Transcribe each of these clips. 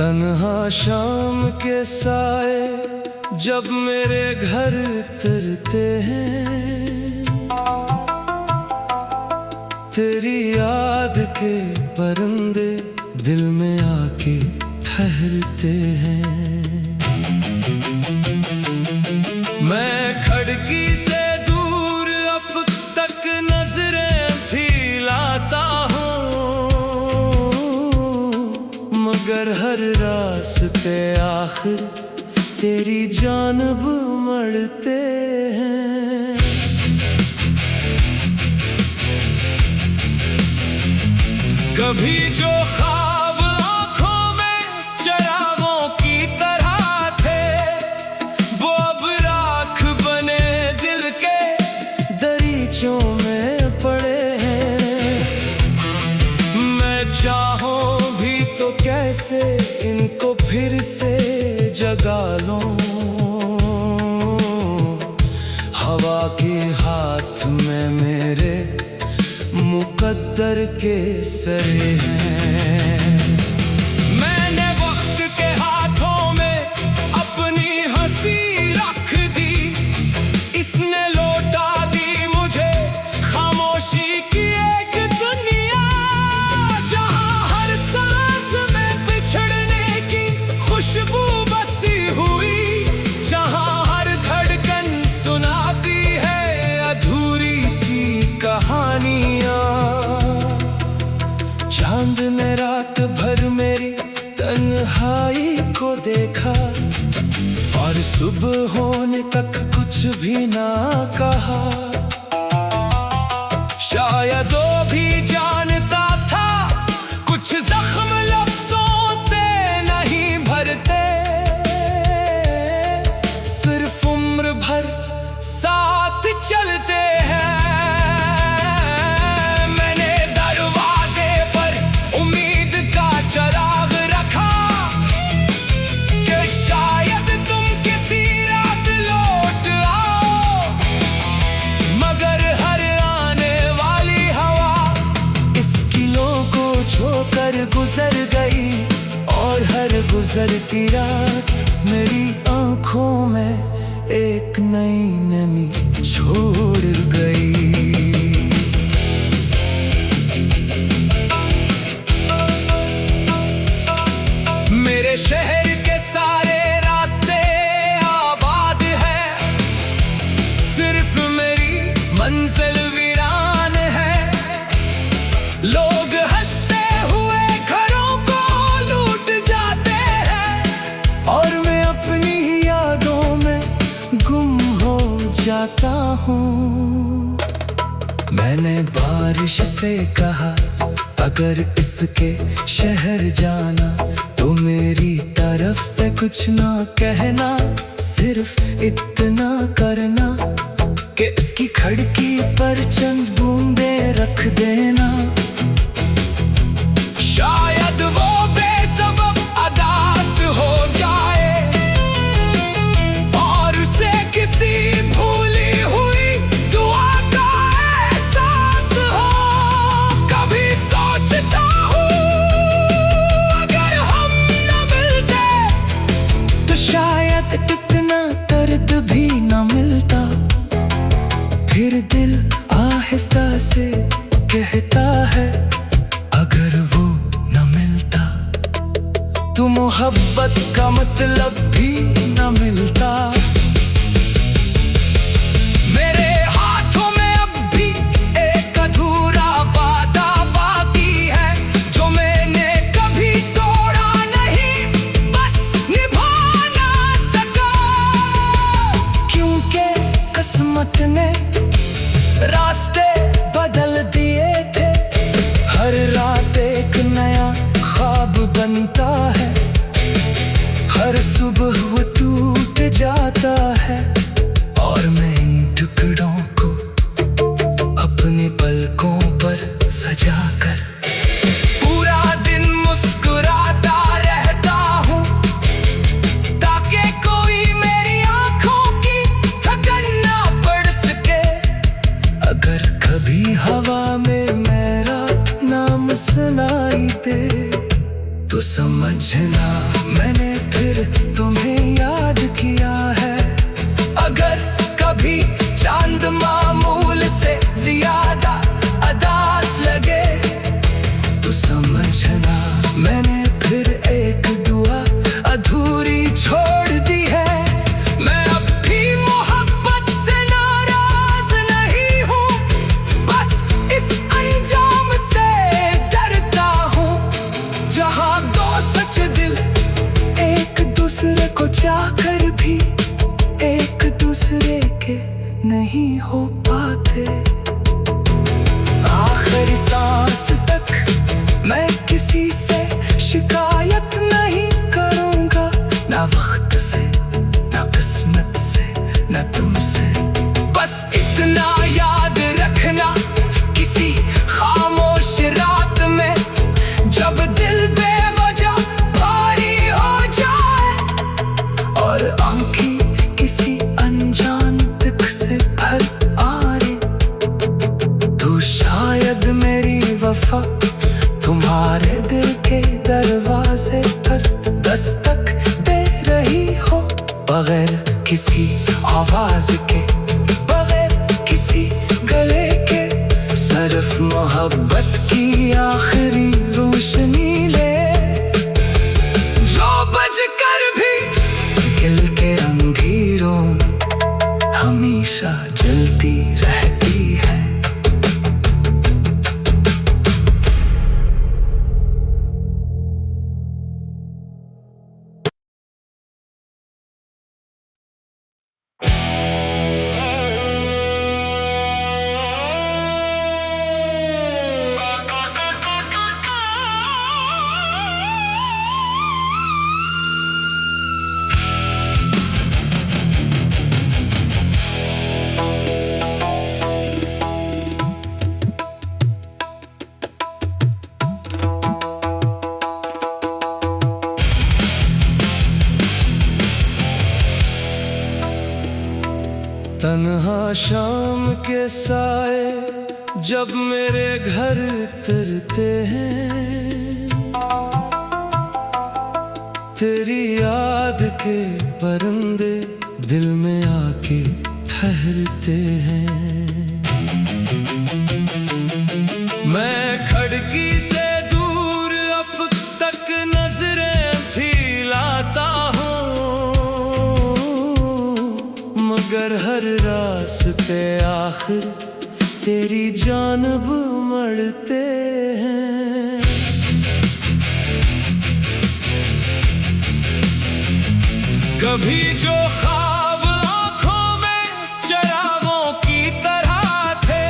तन्हा शाम के साए जब मेरे घर तरते हैं, तेरी याद के परिंदे दिल में आके ठहरते हैं। मैं खिड़की से दूर अब तक नजरें फैलाता हूँ, मगर हर रास्ते आखिर तेरी जानब मड़ते हैं। कभी जो ख्वाब आँखों में चिरागों की तरह थे, वो अब राख बने दिल के दरीचों में पड़े हैं। मैं चाहूं भी तो कैसे इनको फिर से जगा लूं, हवा के हाथ में मेरे मुकद्दर के सरे हैं। मैंने वक्त के हाथों में अपनी हंसी रख दी, इसने लौटा दी मुझे खामोशी की एक दुनिया, जहां हर सांस में बिछड़ने की खुशबू बसी हुई, जहां हर धड़कन सुनाती है अधूरी सी कहानियां। चांद ने रात भर मेरी तन्हाई को देखा, और सुबह होने तक कुछ भी ना कहा। शायद वो भी जानता था कुछ जख्म लफ्जों से नहीं भरते, सिर्फ उम्र भर साथ चलते हैं। मैंने दरवाजे पर उम्मीद का चिराग रखा कि शायद तुम किसी रात लौट आओ, मगर हर आने वाली हवा इस किलों को छोकर गुजर गई, और हर गुजरती रात मेरी आंखों में एक नई नमी छोड़ गई। मेरे शहर के सारे रास्ते आबाद है, सिर्फ मेरी मंजिल वीरान है। लोग हंसते हुए घरों को लूट जाते हैं, और मैं अपनी ही यादों में गुम हो जाता हूँ। मैंने बारिश से कहा अगर इसके शहर जाना तो मेरी तरफ से कुछ ना कहना, सिर्फ इतना करना कि इसकी खिड़की पर चंद बूंदे रख देना। शायद वो बेसबब अदास हो जाए, और उसे किसी भूली हुई दुआ का एहसास हो। कभी सोचता हूँ अगर हम न मिलते तो शायद इतना दर्द भी न मिलता। फिर दिल आहिस्ता से कहता है अगर वो न मिलता तो मोहब्बत का मतलब भी न मिलता। मेरे हाथों में अब भी एक अधूरा वादा बाकी है, जो मैंने कभी तोड़ा नहीं, बस निभा ना सका। क्योंकि किस्मत ने रास्ते बदल दिए थे, हर रात एक नया ख्वाब बनता है, हर सुबह वो टूट जाता तो समझना मैंने फिर तुम्हें याद किया है। अगर कभी चांद मामूल से ज्यादा अदास लगे तो समझना मैंने फिर एक दुआ अधूरी छोड़ दी है। मैं अब भी मोहब्बत से नाराज नहीं हूँ, बस इस अंजाम से डरता हूँ। जहाँ दो सच दिल एक दूसरे को चाहकर भी एक दूसरे के नहीं हो पाते। आखिरी सांस तक मैं किसी से शिकायत नहीं करूँगा, ना वक्त से ना किस्मत से ना तुमसे। बस इतना याद रखना, किसी खामोश रात में जब दिल बेवजह भारी हो जाए और आंखें किसी अनजान दिख से भर आए, तो शायद मेरी वफा तुम्हारे दिल के दरवाजे पर दस्तक दे रही हो। बगैर किसी आवाज के, बगैर किसी गले के, सिर्फ मोहब्बत की आखिरी रोशनी ले, जो बजकर भी दिल के अंधेरों में हमेशा जलती रहती है। तन्हा शाम के साए जब मेरे घर तरते हैं, तेरी याद के परिंदे दिल में आके ठहरते हैं। मैं खिड़की से दूर अब तक नजरें फैलाता हूँ, मगर हर रास्ते आखिर तेरी जानब मड़ते हैं। कभी जो ख्वाब आँखों में चिरागों की तरह थे,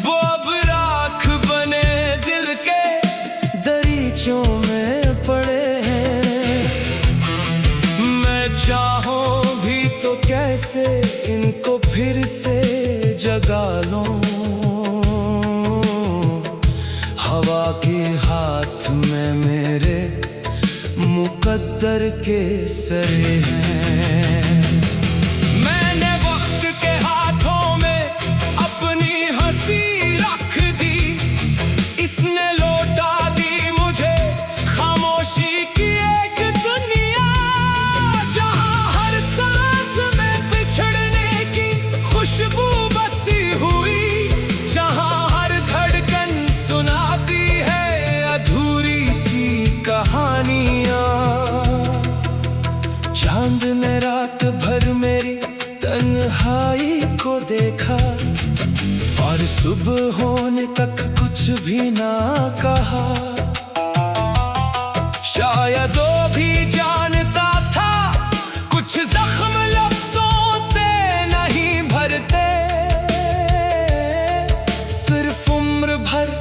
वो अब राख बने दिल के दरीचों में पड़े हैं। मैं चाहूं भी तो कैसे इनको फिर से जगा लूं, हवा के हाथ में मेरे मुकद्दर के सरे हैं। मैंने वक्त के हाथों में अपनी हंसी रख दी, इसने लौटा दी मुझे खामोशी की एक दुनिया, जहां हर सांस में बिछड़ने की खुशबू बसी हुई, जहां हर धड़कन सुनाती है अधूरी सी कहानियां। चांद ने रात भर मेरी तन्हाई को देखा और सुबह होने तक कुछ भी ना कहा। शायद वो भी जानता था कुछ जख्म लफ्जों से नहीं भरते, सिर्फ उम्र भर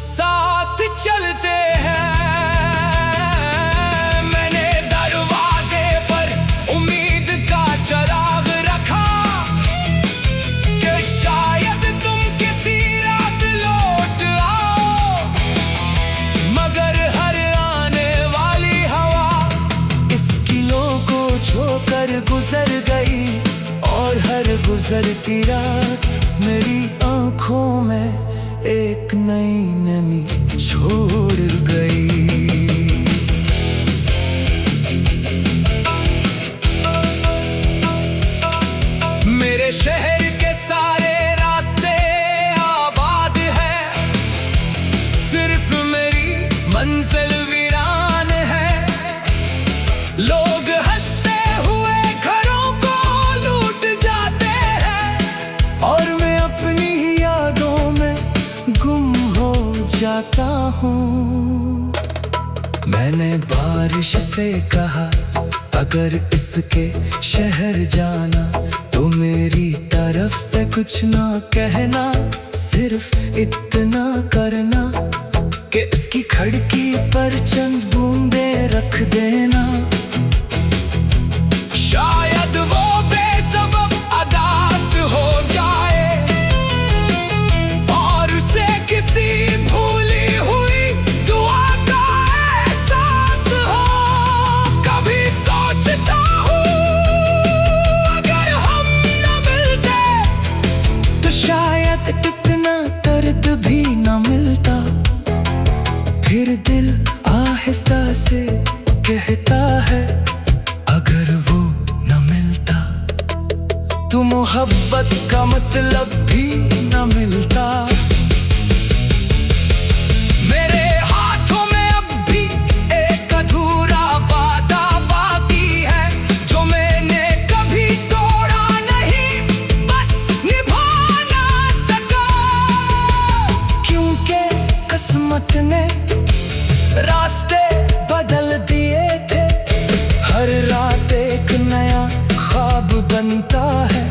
साथ चलते हैं। गुजर गई और हर गुजरती रात मेरी आँखों में एक नई नमी छोड़ गई। दिल वीरान है। लोग हंसते हुए घरों को लूट जाते हैं और मैं अपनी ही यादों में गुम हो जाता हूँ। मैंने बारिश से कहा अगर इसके शहर जाना तो मेरी तरफ से कुछ ना कहना, सिर्फ इतना करना कि इसकी खिड़की पर चंद बूंदें रख देना। शायद वो बेसबब अदास हो जाए और उसे किसी भूली हुई दुआ का एहसास हो। कभी सोचता हूँ अगर हम न मिलते तो शायद इतना दर्द भी न मिलता। फिर दिल आहिस्ता से कहता है अगर वो न मिलता तो मोहब्बत का मतलब भी न मिलता। मेरे हाथों में अब भी एक अधूरा वादा बाकी है जो मैंने कभी तोड़ा नहीं, बस निभा ना सका। क्योंकि किस्मत ने रास्ते बदल दिए थे, हर रात एक नया ख्वाब बनता है,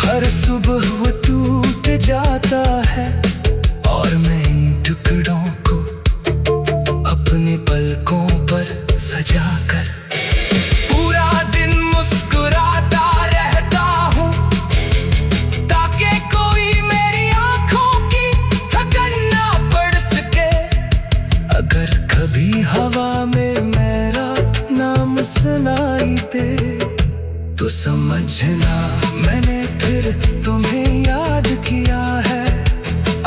हर सुबह वो टूट जाता है और मैं इन टुकड़ों को अपनी पलकों पर सजा कर पूरा दिन मुस्कुराता रहता हूँ ताकि कोई मेरी आंखों की थकन ना पड़ सके। अगर कभी हवा में मेरा नाम सुनाई दे तो समझना मैंने फिर तुम्हें याद किया है।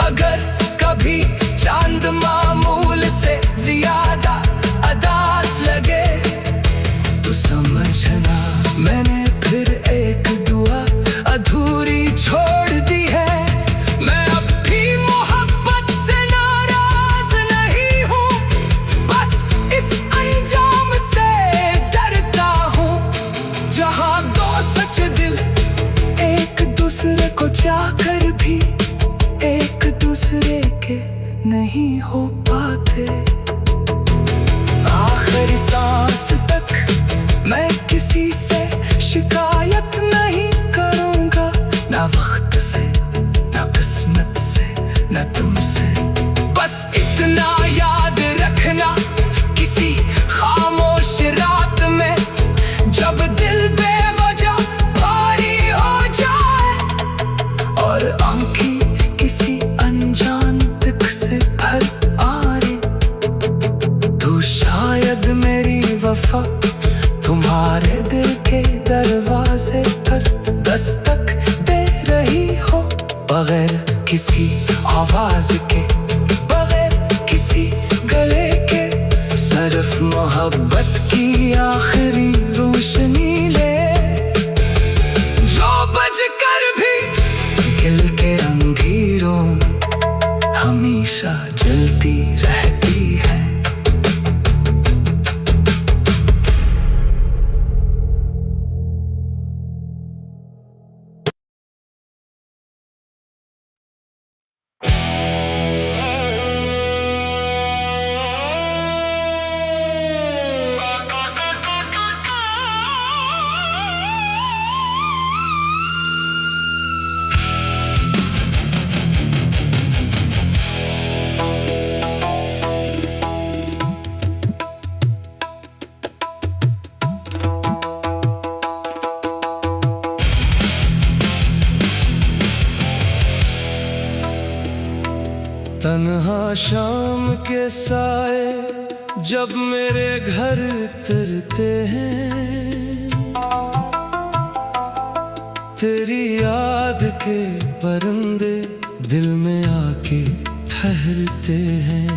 अगर कभी चांद मामूल से ज्यादा अदास लगे तो समझना मैंने फिर एक दुआ अधूरी छोड़ दी है। मैं अब भी मोहब्बत से नाराज नहीं हूँ, बस इस अंजाम से डरता हूँ जहाँ दो सच दिल एक दूसरे को चाहकर भी एक दूसरे के नहीं हो पाते। आखिरी सांस तक मैं किसी से शिकायत नहीं करूँगा, ना वक्त से ना किस्मत से ना तुमसे। बस इतना याद रखना किसी खामोश रात में जब दिल बेवजह भारी हो जाए और आंखें किसी अनजान दुख से भर आए तो शायद मेरी वफा तुम्हारे दिल के दरवाजे पर दस्तक दे रही हो, बगैर किसी आवाज के, बगैर किसी गले के, सिर्फ मोहब्बत की आखिरी रोशनी ले जो बज कर भी दिल के अंधेरों में हमेशा जलती रहती है। तन्हा शाम के साए जब मेरे घर तरते हैं, तेरी याद के परिंदे दिल में आके ठहरते हैं।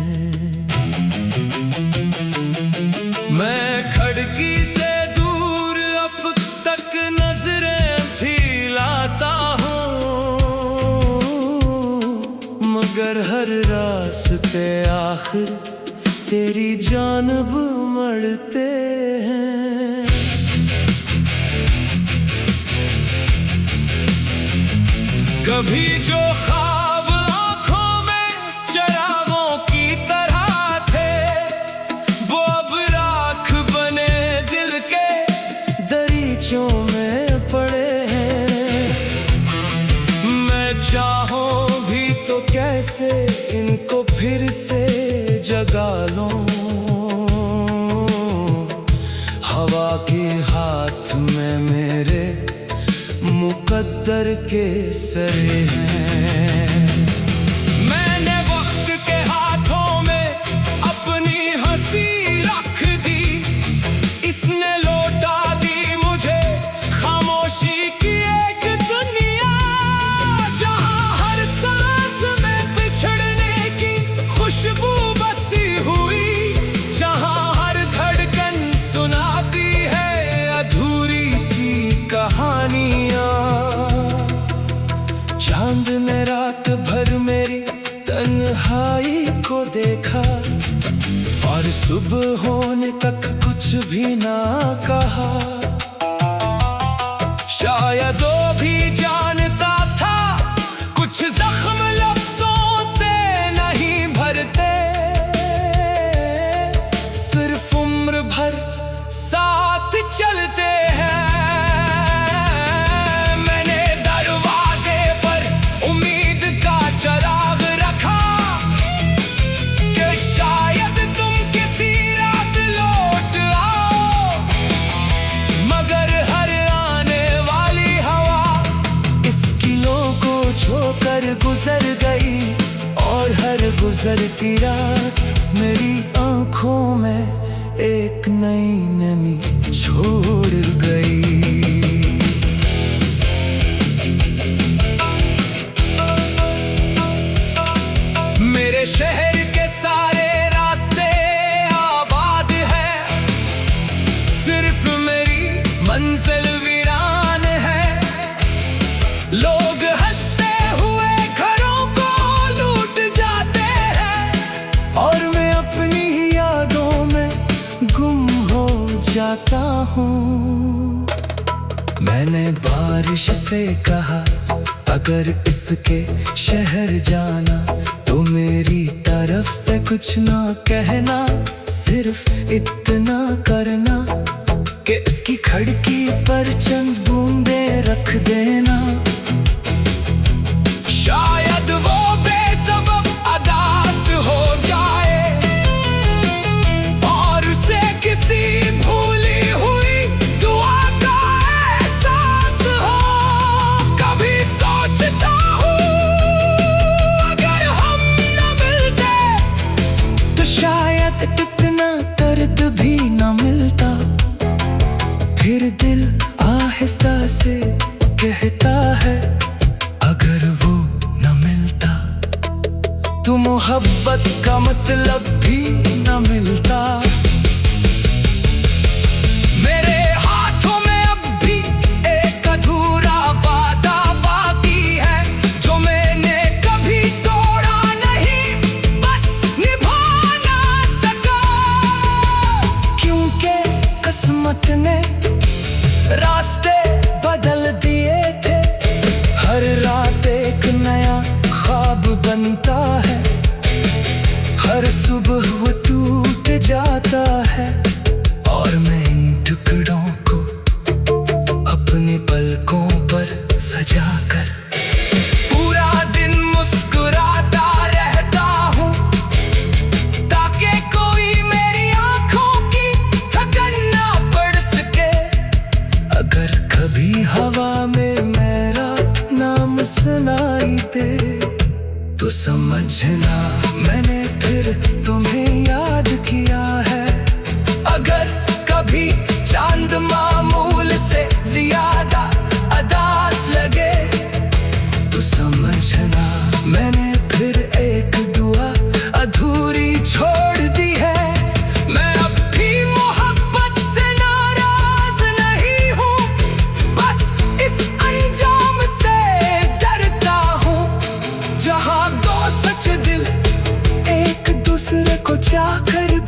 मैं खिड़की से दूर अब तक नजरें फैलाता हूँ, मगर हर रास्ते आखिर तेरी जानब मरते हैं। कभी जो ख्वाब आंखों में चरागों की तरह थे, वो अब राख बने दिल के दरीचों में पड़े हैं। मैं चाहूं भी तो कैसे इनको फिर से जगा लूं, हवा के हाथ में मेरे मुकद्दर के सरे हैं। मैंने वक्त के हाथों में अपनी हंसी रख दी, इसने लौटा दी मुझे खामोशी की एक दुनिया, जहां हर सांस में बिछड़ने की खुशबू बसी हुई, जहां हर धड़कन सुनाती है अधूरी सी कहानियां। चांद ने रात भर मेरी तन्हाई को देखा, और सुबह होने तक कुछ भी ना कहा। शायद वो भी जानता था कुछ जख्म लफ्जों से नहीं भरते, सिर्फ उम्र भर साथ चलते हैं। मैंने दरवाजे पर उम्मीद का चिराग रखा कि शायद तुम किसी रात लौट आओ, मगर हर आने वाली हवा इस किलों को छोकर गुजर गई, और हर गुजरती रात मेरी आंखों में एक नई नमी छोड़ गई। मेरे शहर के सारे रास्ते आबाद है, सिर्फ मेरी मंजिल वीरान है। लोग हंसते हुए घरों को लूट जाते हैं, और मैं अपनी ही यादों में गुम हो जाता हूँ। मैंने बारिश से कहा अगर इसके शहर जाना तो मेरी तरफ से कुछ ना कहना, सिर्फ इतना करना कि इसकी खिड़की पर चंद बूंदें रख देना। शायद वो बेसबब अदास हो जाए, और उसे किसी भूली हुई दुआ का एहसास हो। कभी सोचता हूँ अगर हम न मिलते तो शायद इतना दर्द भी न मिलता। फिर दिल आहिस्ता से कहता है अगर वो न मिलता तो मोहब्बत का मतलब भी न मिलता। मेरे हाथों में अब भी एक अधूरा वादा बाकी है, जो मैंने कभी तोड़ा नहीं, बस निभा ना सका। क्योंकि किस्मत ने रास्ते बदल दिए थे, हर रात एक नया ख्वाब बनता है, हर सुबह वो टूट जाता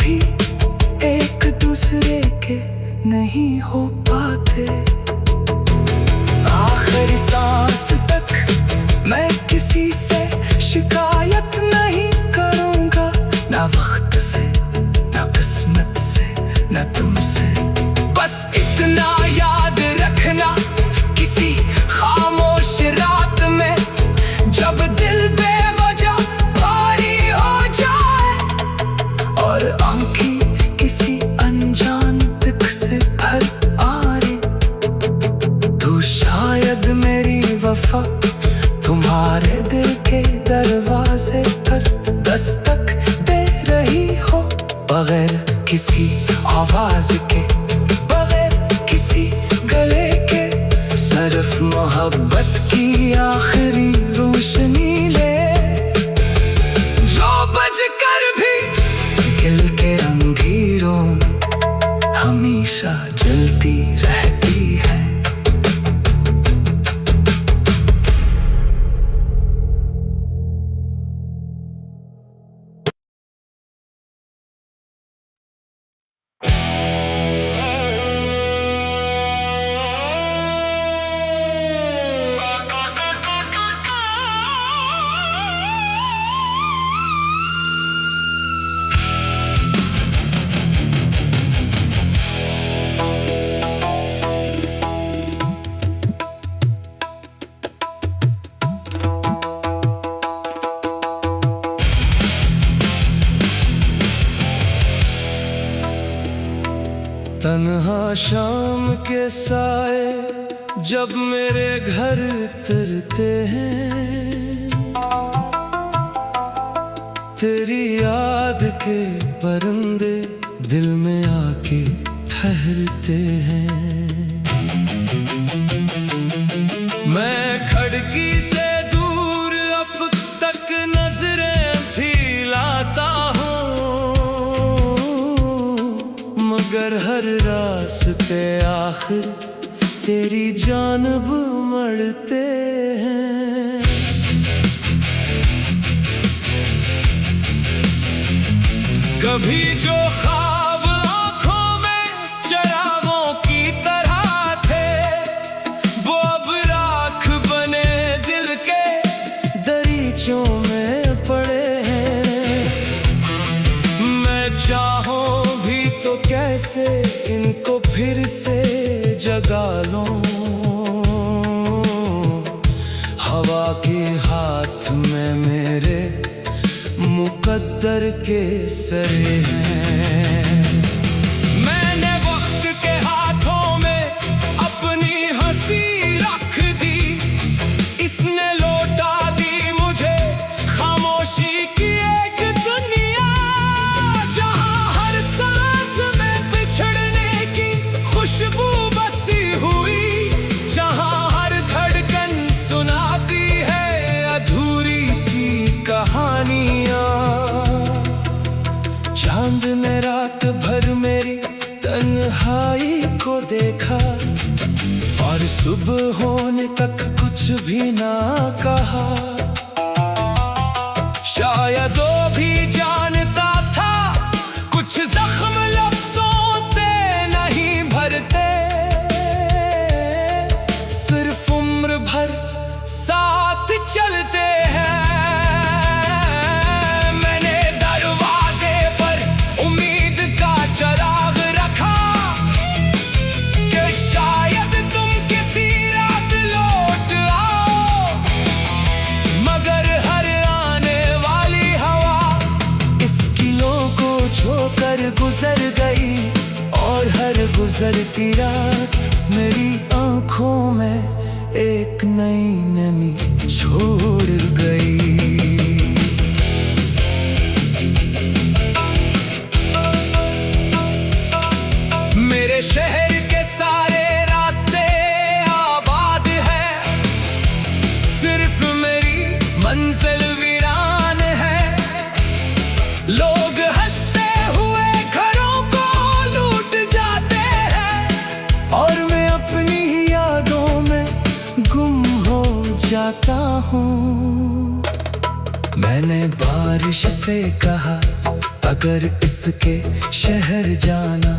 कभी एक दूसरे के नहीं हो पाते। आखिरी सांस तक मैं किसी से शिकायत नहीं करूँगा, ना वक्त से, ना किस्मत से, ना तुमसे। बस इतना याद रखना, किसी खामोश रात में जब दिल बेवजह भारी हो जाए और आंखें किसी अनजान दुख से भर आए, तो शायद मेरी वफा तुम्हारे दिल के दरवाजे पर दस्तक दे रही हो, बगैर किसी आवाज के, बगैर किसी गले के। सिर्फ मोहब्बत की आखिरी रोशनी ले, जो बज कर भी दिल के अंधेरों में हमेशा जलती रहती है। तन्हा शाम के साए जब मेरे घर उतरते हैं, तेरी याद के परिंदे दिल में आके ठहरते हैं। मैं खिड़की से दूर अब तक नजरें फैलाता हूँ, मगर हर रास्ते आखिर तेरी जानब मड़ते हैं। कभी जो ख्वाब आँखों में चरागों की तरह थे, वो अब राख बने दिल के दरीचों में पड़े हैं। मैं चाहूं भी तो कैसे इनको फिर से जगा लूं, हवा के हाथ में मेरे मुकद्दर के सरे हैं। मैंने वक्त के हाथों में अपनी हंसी रख दी, इसने लौटा दी मुझे खामोशी की एक दुनिया, जहां हर सांस में बिछड़ने की खुशबू बसी हुई, जहां हर धड़कन सुनाती है अधूरी सी कहानियां। चांद ने रात भर मेरी तन्हाई को देखा और सुबह होने तक कुछ भी ना कहा। शायद वो भी जानता था कुछ जख्म लफ्जों से नहीं भरते, सिर्फ उम्र भर साथ चलते हैं। मैंने दरवाजे पर उम्मीद का चिराग रखा कि शायद तुम किसी रात लौट आओ, मगर हर आने वाली हवा इस किलों को छोकर गुजर गई, और हर गुजरती रात मेरी आंखों में एक नई नमी छोड़ गई। मेरे शहर के सारे रास्ते आबाद हैं, सिर्फ मेरी मंजिल वीरान है। लोग हंसते हुए घरों को लूट जाते हैं, और मैं अपनी ही यादों में गुम हो जाता हूँ। मैंने बारिश से कहा अगर इसके शहर जाना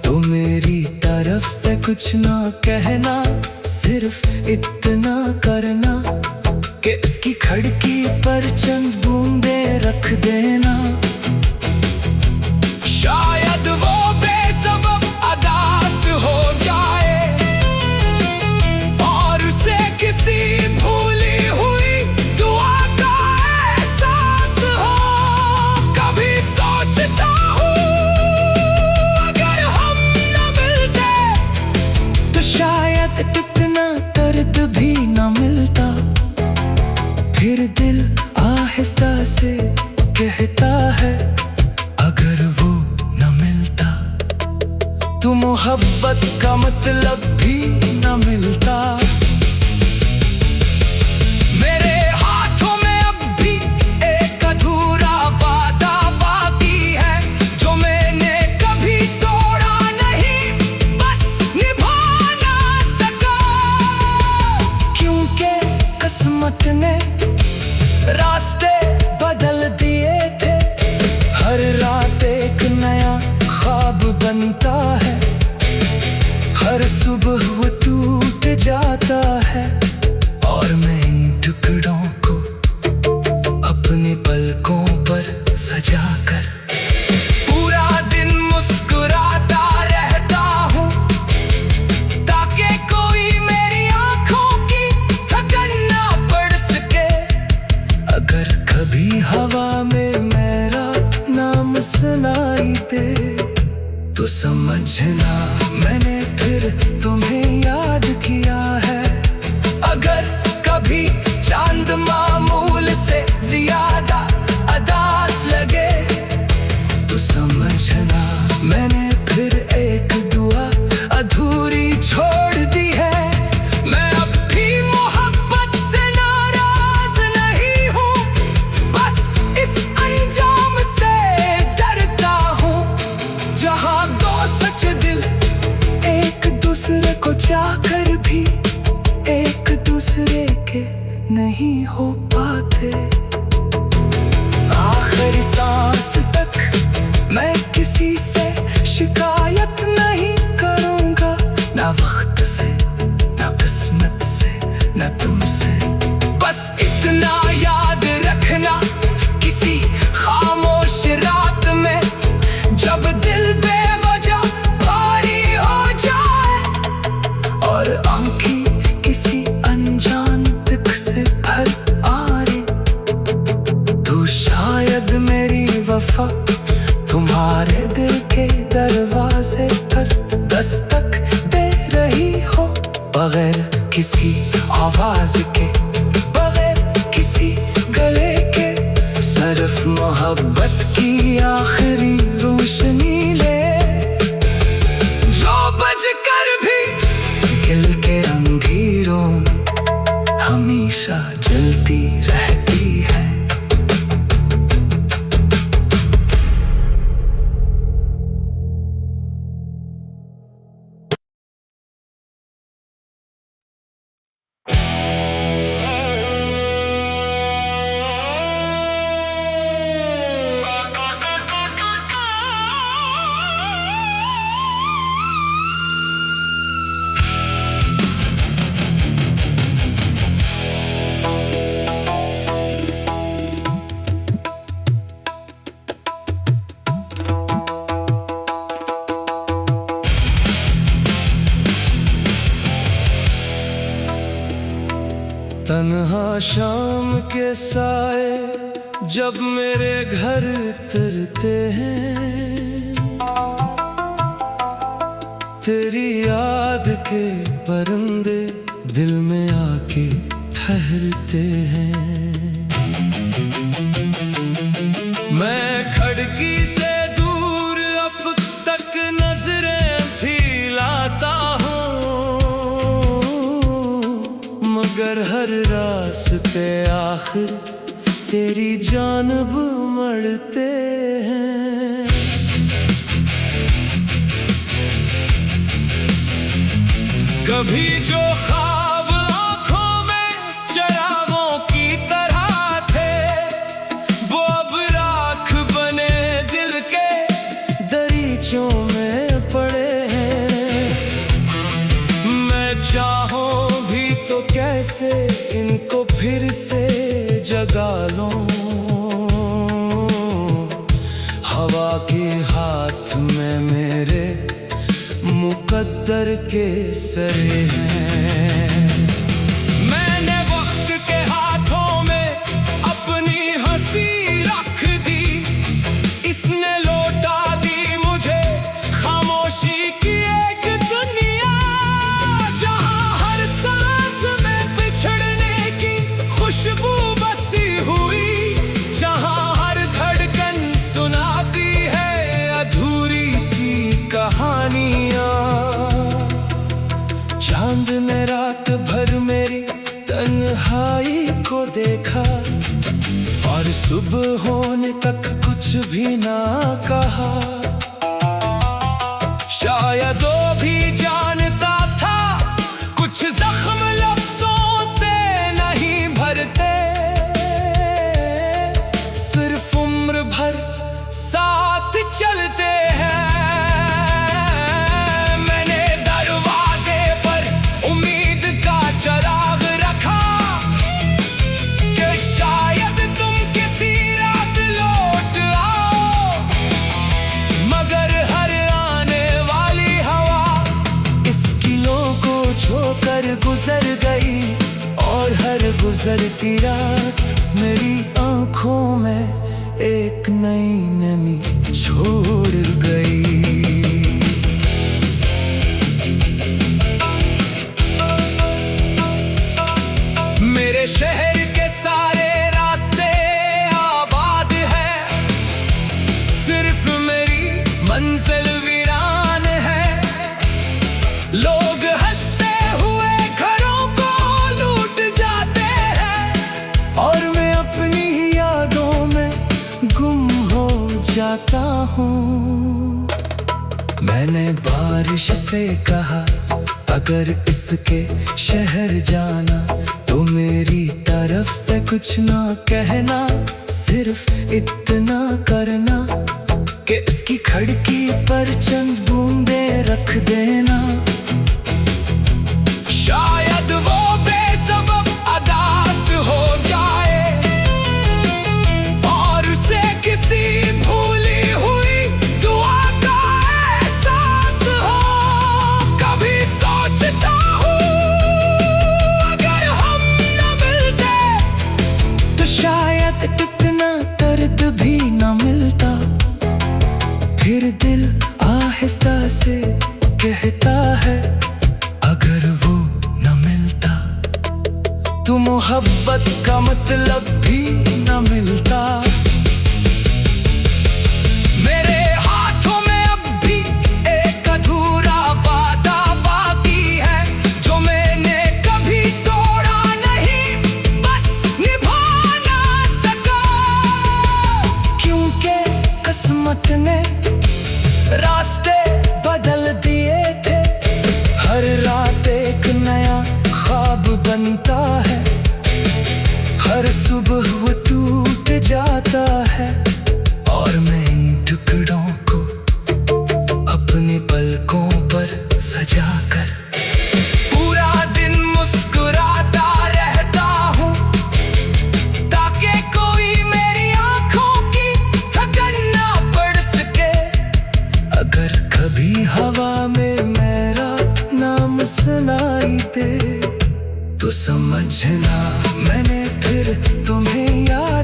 तो मेरी तरफ से कुछ ना कहना, सिर्फ इतना करना कि इसकी खिड़की पर चंद बूंदे रख देना। शायद वो बेसबब अदास हो जाए और उसे किसी भूली हुई दुआ का एहसास हो। कभी सोचता हूँ अगर हम न मिलते तो शायद इतना दर्द भी न मिलता। फिर दिल आहिस्ता से कहता है अगर वो न मिलता तो मोहब्बत का मतलब भी न मिलता। मेरे हाथों में अब भी एक अधूरा वादा बाकी है जो मैंने कभी तोड़ा नहीं, बस निभा ना सका। क्योंकि किस्मत ने रास्ते बदल दिए थे, हर रात एक नया ख्वाब बनता है, हर सुबह वो टूट जाता है और मैं इन टुकड़ों को अपने पलकों पर सजाकर पूरा दिन मुस्कुराता रहता हूँ ताकि कोई मेरी आंखों की थकन ना पड़ सके। अगर कभी हवा में मेरा नाम सुनाई दे तो समझना मैंने फिर तुम्हें याद किया है। अगर कभी चांद मामूल से ज्यादा अदास लगे तो समझना मैंने फिर एक दुआ अधूरी छोड़ दी है। मैं अब भी मोहब्बत से नाराज नहीं हूँ, बस इस अंजाम से डरता हूँ जहाँ दो सच दिल एक दूसरे को चाहकर भी एक दूसरे के नहीं हो पाते। आखिरी सांस तक मैं किसी से शिकायत नहीं करूँगा, ना वक्त से ना किस्मत से ना तुमसे। बस इतना याद रखना किसी खामोश रात में जब दिल बेवजह भारी हो जाए और आंखें किसी अनजान दुख से भर आए तो शायद मेरी वफा तुम्हारे दिल के दरवाजे पर दस्तक दे रही हो, बगैर किसी आवाज के, बगैर किसी गले के। सिर्फ मोहब्बत की आखिरी रोशनी ले जो बज कर भी दिल के अंधेरों में हमेशा जलती रहती है। तन्हा शाम के साए जब मेरे घर उतरते हैं, तेरी याद के परिंदे दिल में आके ठहरते हैं। मैं खिड़की से दूर अब तक नजरें फैलाता हूँ, मगर हर रास्ते आखिर तेरी जानब मड़ते हैं। कभी जो ख्वाब आँखों में चरागों की तरह थे, वो अब राख बने दिल खामोशियों में पड़े हैं। मैं चाहूं भी तो कैसे इनको फिर से जगा लूं। हवा के हाथ में मेरे मुकद्दर के सरे हैं। मैंने वक्त के हाथों में अपनी हंसी रख दी, इसने लौटा दी मुझे खामोशी की एक दुनिया, जहां हर सांस में बिछड़ने की खुशबू बसी हुई, जहां हर धड़कन सुनाती है अधूरी सी कहानियां। चांद ने रात भर मेरी तन्हाई को देखा और सुबह होने तक कुछ भी ना कहा। शायद वो भी जानता था कुछ जख्म लफ्जों से नहीं भरते, सिर्फ उम्र भर साथ चलते हैं। मैंने दरवाजे पर उम्मीद का चिराग रखा कि शायद तुम किसी रात लौट आओ, मगर हर आने वाली हवा इस किलों को छोकर गुजर गई, और हर गुजरती रात मेरी आंखों में एक नई नमी छोड़ गई। मेरे शहर के सारे रास्ते आबाद हैं, सिर्फ मेरी मंजिल वीरान है। लोग हंसते हुए घरों को लूट जाते हैं, और मैं अपनी ही यादों में गुम हो जाता हूँ। मैंने बारिश से कहा अगर इसके शहर जाना तो मेरी तरफ से कुछ ना कहना, सिर्फ इतना करना कि इसकी खिड़की पर चंद बूंदें रख देना। शायद वो बेसबब अदास हो जाए और उसे किसी भूली हुई दुआ का एहसास हो। कभी सोचता हूँ अगर हम न मिलते तो शायद इतना दर्द भी न मिलता। फिर दिल आहिस्ता से कहता है अगर वो न मिलता तो मोहब्बत का मतलब भी न मिलता। मेरे हाथों में अब भी एक अधूरा वादा बाकी है, जो मैंने कभी तोड़ा नहीं, बस निभा ना सका। क्योंकि किस्मत ने रास्ते बदल दिए थे, हर रात एक नया ख्वाब बनता है, हर सुबह वो टूट जाता है, और मैं इन टुकड़ों को अपनी पलकों पर सजाकर पूरा दिन मुस्कुराता रहता हूँ, ताकि कोई मेरी आंखों की थकन ना पड़ सके। अगर कभी हवा में मेरा नाम सुनाई दे तो समझना मैंने फिर तुम्हें याद